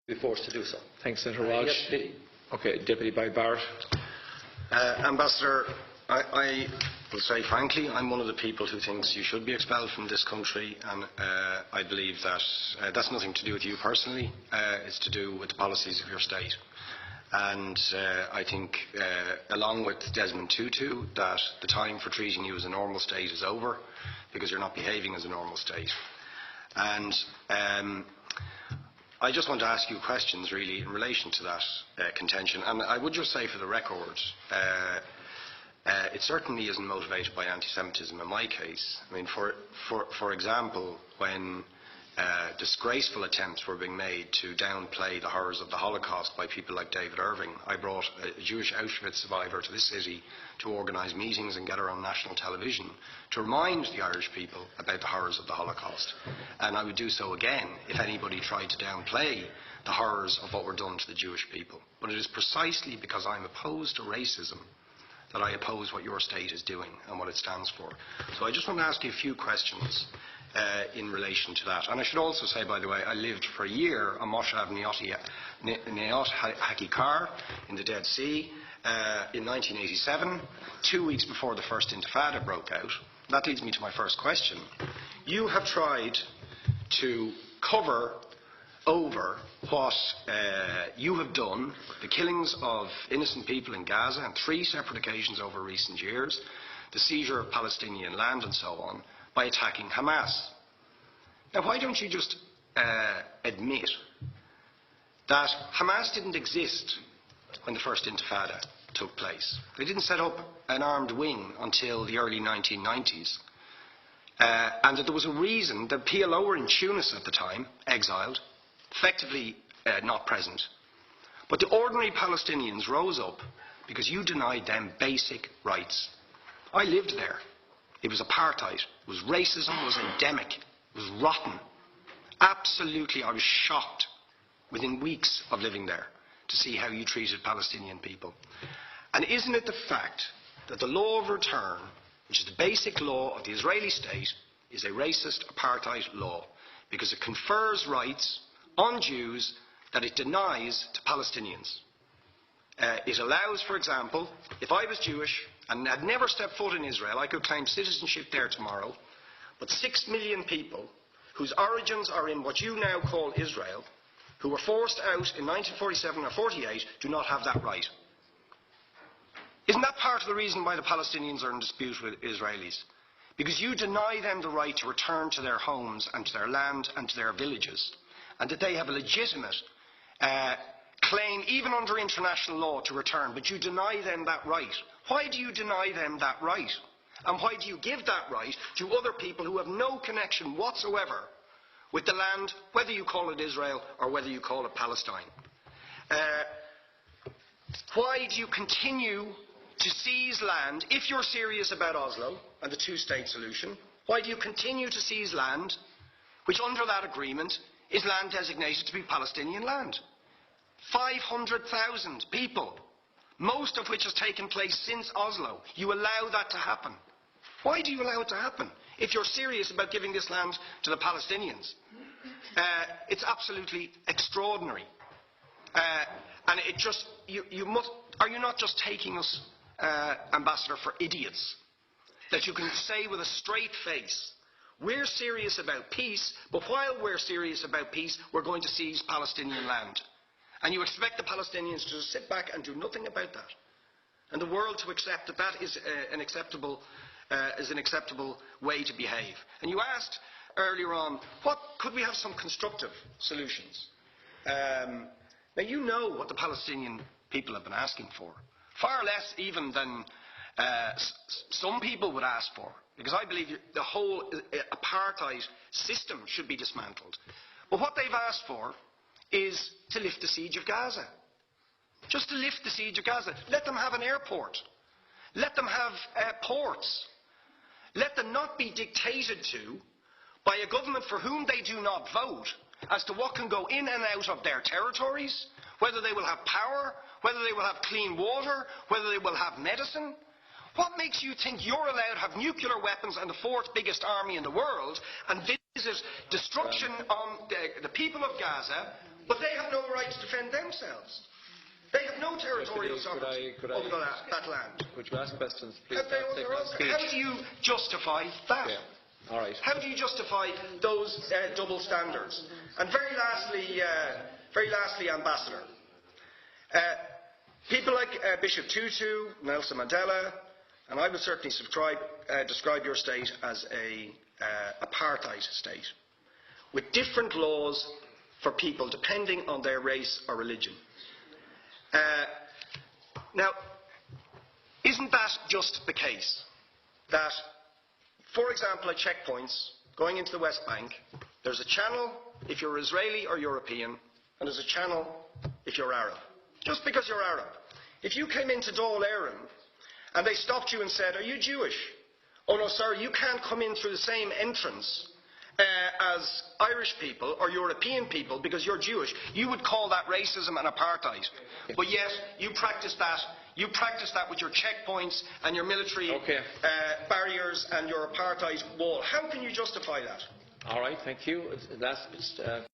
be forced to do so. Thanks, Senator Walsh. Yes, Deputy. Okay, Deputy by Barrett. Ambassador, I will say frankly, I'm one of the people who thinks you should be expelled from this country, and I believe that that's nothing to do with you personally. It's to do with the policies of your state. And I think, along with Desmond Tutu, that the time for treating you as a normal state is over, because you're not behaving as a normal state. And I just want to ask you questions, really, in relation to that contention. And I would just say, for the record, it certainly isn't motivated by anti-Semitism in my case. I mean, for example, when disgraceful attempts were being made to downplay the horrors of the Holocaust by people like David Irving, I brought a Jewish Auschwitz survivor to this city to organise meetings and get her on national television to remind the Irish people about the horrors of the Holocaust. And I would do so again if anybody tried to downplay the horrors of what were done to the Jewish people. But it is precisely because I'm opposed to racism that I oppose what your state is doing and what it stands for. So I just want to ask you a few questions in relation to that. And I should also say, by the way, I lived for a year on Moshav Neot Hakikar in the Dead Sea in 1987, 2 weeks before the first Intifada broke out. That leads me to my first question. You have tried to cover over what you have done, the killings of innocent people in Gaza on 3 separate occasions over recent years, the seizure of Palestinian land and so on, by attacking Hamas. Now, why don't you just admit that Hamas didn't exist when the first Intifada took place? They didn't set up an armed wing until the early 1990s. And that there was a reason. The PLO were in Tunis at the time, exiled, effectively not present. But the ordinary Palestinians rose up because you denied them basic rights. I lived there. It was apartheid. It was racism. It was endemic. It was rotten. Absolutely, I was shocked within weeks of living there to see how you treated Palestinian people. And isn't it the fact that the law of return, which is the basic law of the Israeli state, is a racist apartheid law because it confers rights on Jews that it denies to Palestinians? It allows, for example, if I was Jewish and had never stepped foot in Israel, I could claim citizenship there tomorrow, but 6 million people whose origins are in what you now call Israel, who were forced out in 1947 or 48, do not have that right. Isn't that part of the reason why the Palestinians are in dispute with Israelis? Because you deny them the right to return to their homes and to their land and to their villages, and that they have a legitimate claim, even under international law, to return, but you deny them that right. Why do you deny them that right? And why do you give that right to other people who have no connection whatsoever with the land, whether you call it Israel or whether you call it Palestine? Why do you continue to seize land, if you're serious about Oslo and the two-state solution? Why do you continue to seize land, which under that agreement is land designated to be Palestinian land? 500,000 people, most of which has taken place since Oslo. You allow that to happen. Why do you allow it to happen if you're serious about giving this land to the Palestinians? It's absolutely extraordinary. And it just, are you not just taking us, Ambassador, for idiots? That you can say with a straight face, we're serious about peace, but while we're serious about peace, we're going to seize Palestinian land. And you expect the Palestinians to just sit back and do nothing about that. And the world to accept that that is an acceptable way to behave. And you asked earlier on, could we have some constructive solutions? Now, you know what the Palestinian people have been asking for. Far less even than some people would ask for. Because I believe the whole apartheid system should be dismantled. But what they've asked for is to lift the siege of Gaza. Just to lift the siege of Gaza. Let them have an airport. Let them have ports. Let them not be dictated to by a government for whom they do not vote as to what can go in and out of their territories, whether they will have power, whether they will have clean water, whether they will have medicine. What makes you think you're allowed to have nuclear weapons and the 4th biggest army in the world and visit destruction on the people of Gaza, but they have no right themselves. They have no territorial sovereignty over that land. Could you ask questions, please? How do you justify that? Yeah. All right. How do you justify those double standards? And very lastly, Ambassador, people like Bishop Tutu, Nelson Mandela, and I would certainly describe your state as a apartheid state, with different laws for people depending on their race or religion. Now, isn't that just the case that, for example, at checkpoints going into the West Bank, there's a channel if you're Israeli or European, and there's a channel if you're Arab? Just because you're Arab. If you came into Dáil Éireann and they stopped you and said, "Are you Jewish?" "Oh no, sir, you can't come in through the same entrance as Irish people or European people because you're Jewish," you would call that racism and apartheid. But yet you practice that. You practice that with your checkpoints and your military barriers and your apartheid wall. How can you justify that? All right, thank you. Last